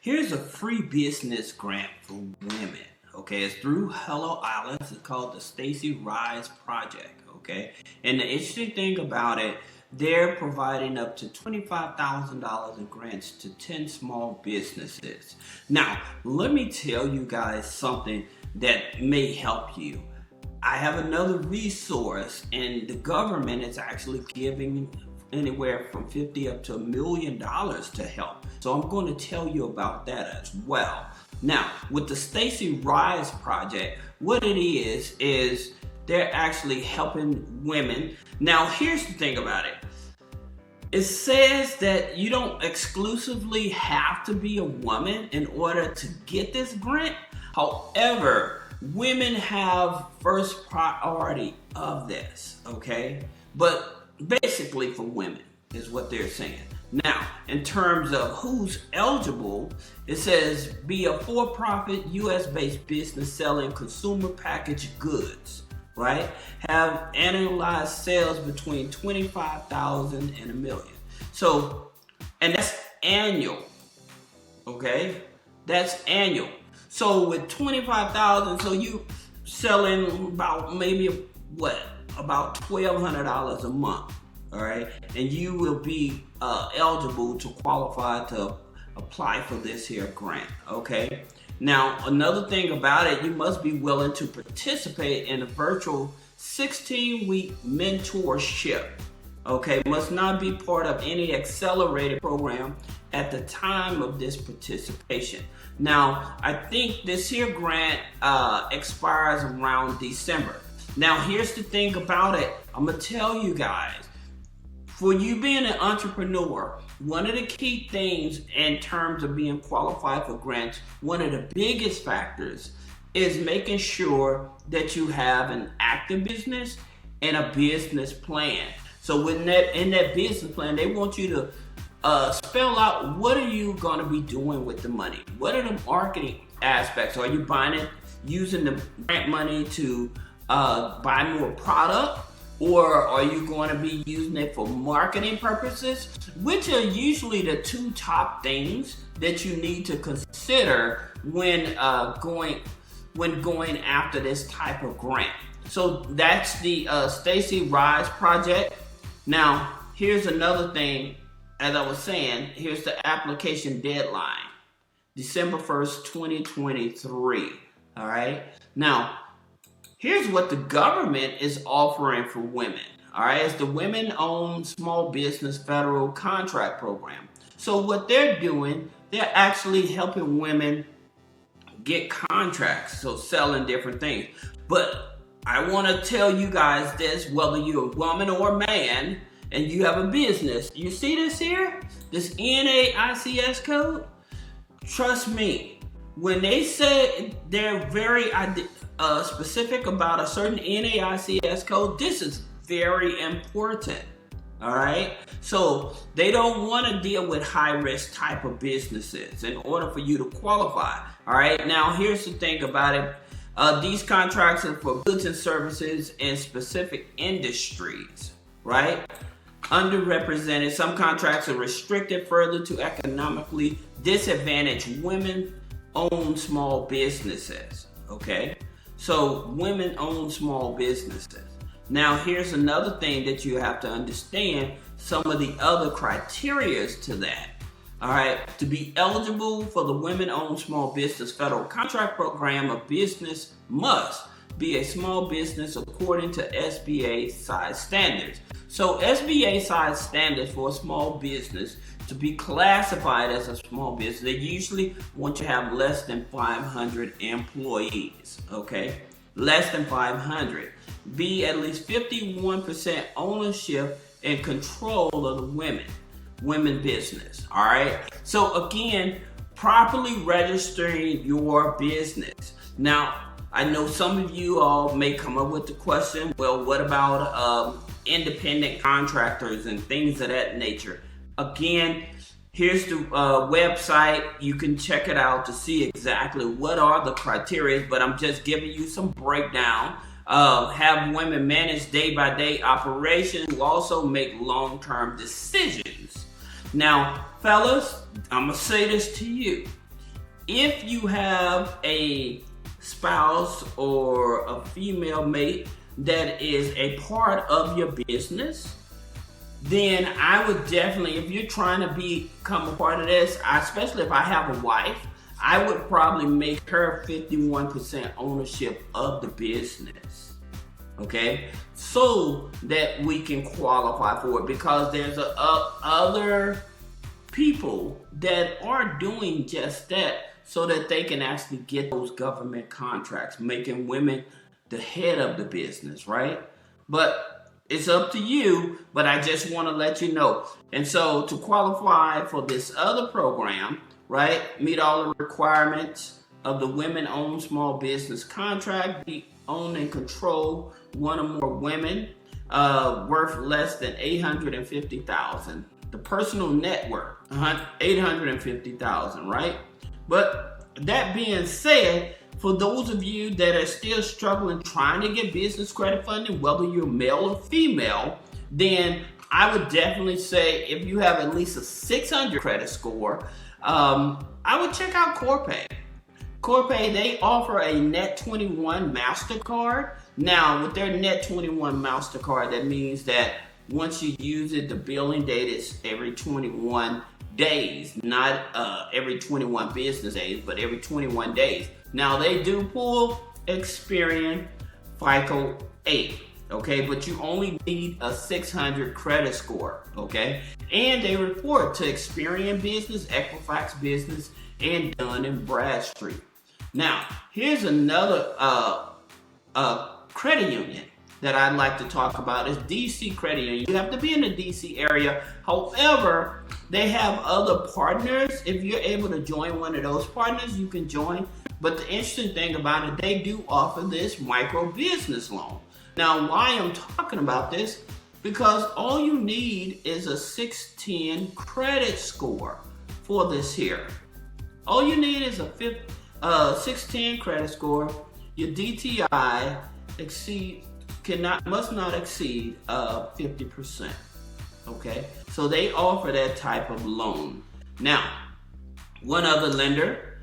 Here's a free business grant for women. Okay, it's through Hello Islands. It's called the Stacy Rise Project. Okay, and the interesting thing about it, they're providing up to $25,000 in grants to 10 small businesses. Now, let me tell you guys something that may help you. I have another resource, and the government is actually giving anywhere from $50 up to $1 million to help. So I'm going to tell you about that as well. Now, with the Stacy Rise Project, what it is they're actually helping women. Now, here's the thing about it. It says that you don't exclusively have to be a woman in order to get this grant. However, women have first priority of this, okay? But basically for women is what they're saying. Now, in terms of who's eligible, it says be a for-profit US-based business selling consumer packaged goods, right? Have annualized sales between 25,000 and $1 million. So, and that's annual, okay? That's annual. So with 25,000, so you selling about maybe about $1,200 a month, all right? And you will be eligible to qualify to apply for this here grant, okay? Now, another thing about it, you must be willing to participate in a virtual 16-week mentorship, okay? Must not be part of any accelerated program at the time of this participation. Now, I think this here grant expires around December. Now, here's the thing about it. I'm going to tell you guys, for you being an entrepreneur, one of the key things in terms of being qualified for grants, one of the biggest factors is making sure that you have an active business and a business plan. So in that business plan, they want you to spell out what are you going to be doing with the money? What are the marketing aspects? Are you buying it, using the grant money to buy more product? Or are you going to be using it for marketing purposes? Which are usually the two top things that you need to consider when going after this type of grant. So that's the Stacy Rise Project. Now, here's another thing. As I was saying, here's the application deadline, December 1st, 2023. All right. Now, here's what the government is offering for women. All right. It's the Women-Owned Small Business Federal Contract Program. So what they're doing, they're actually helping women get contracts, so selling different things. But I want to tell you guys this, whether you're a woman or a man, and you have a business, you see this here? This NAICS code? Trust me, when they say they're very specific about a certain NAICS code, this is very important, all right? So they don't want to deal with high-risk type of businesses in order for you to qualify, all right? Now, here's the thing about it. These contracts are for goods and services in specific industries, right? Underrepresented. Some contracts are restricted further to economically disadvantaged women-owned small businesses. Okay, so women-owned small businesses. Now, here's another thing that you have to understand. Some of the other criteria to that. All right, to be eligible for the Women-Owned Small Business Federal Contract Program, a business must be a small business according to SBA size standards. So SBA size standards for a small business to be classified as a small business, they usually want you to have less than 500 employees, okay? Less than 500. Be at least 51% ownership and control of the women business, all right? So again, properly registering your business. Now, I know some of you all may come up with the question, well, what about independent contractors and things of that nature? Again, here's the website. You can check it out to see exactly what are the criteria, but I'm just giving you some breakdown. Have women manage day-by-day operations, will also make long-term decisions. Now, fellas, I'm going to say this to you. if you have a spouse or a female mate that is a part of your business, then I would definitely, if you're trying to become a part of this, especially if I have a wife, I would probably make her 51% ownership of the business, okay? So that we can qualify for it, because there's other people that are doing just that so that they can actually get those government contracts, making women the head of the business, right? But it's up to you, but I just want to let you know. And so to qualify for this other program, right, meet all the requirements of the women-owned small business contract, be owned and control one or more women, worth less than $850,000. The personal net worth, $850,000, right? But that being said, for those of you that are still struggling trying to get business credit funding, whether you're male or female, then I would definitely say if you have at least a 600 credit score, I would check out Corpay. Corpay, they offer a Net 21 MasterCard. Now, with their Net 21 MasterCard, that means that once you use it, the billing date is every 21 days, not every 21 business days, but every 21 days. Now, they do pull Experian FICO 8, okay, but you only need a 600 credit score, okay? And they report to Experian Business, Equifax Business, and Dun & Bradstreet. Now, here's another credit union that I'd like to talk about is DC Credit Union. You have to be in the DC area. However, they have other partners. If you're able to join one of those partners, you can join. But the interesting thing about it, they do offer this micro business loan. Now, why I'm talking about this, because all you need is a 610 credit score for this here. All you need is a 610 credit score. Your DTI must not exceed 50%. Okay, so they offer that type of loan. Now, one other lender,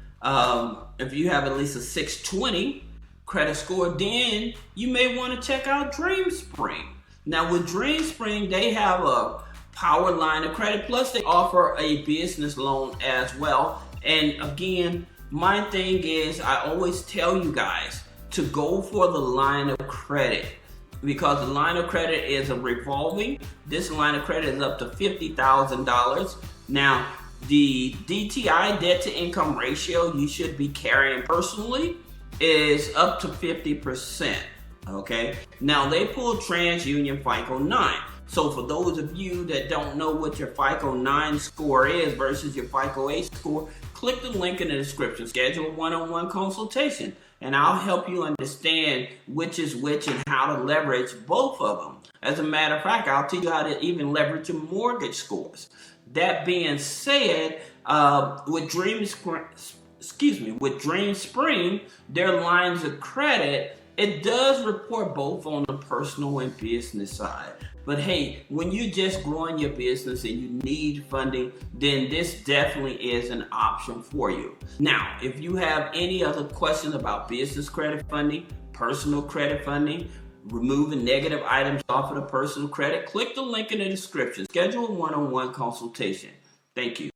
if you have at least a 620 credit score, then you may want to check out DreamSpring. Now, with DreamSpring, they have a power line of credit, plus they offer a business loan as well. And again, my thing is, I always tell you guys to go for the line of credit, because the line of credit is a revolving. This line of credit is up to $50,000. Now, the DTI, debt to income ratio, you should be carrying personally is up to 50%. Okay. Now, they pull TransUnion FICO 9. So for those of you that don't know what your FICO 9 score is versus your FICO 8 score, click the link in the description. Schedule a one-on-one consultation, and I'll help you understand which is which and how to leverage both of them. As a matter of fact, I'll teach you how to even leverage your mortgage scores. That being said, with DreamSpring, their lines of credit, it does report both on the personal and business side. But hey, when you're just growing your business and you need funding, then this definitely is an option for you. Now, if you have any other questions about business credit funding, personal credit funding, removing negative items off of the personal credit, click the link in the description. Schedule a one-on-one consultation. Thank you.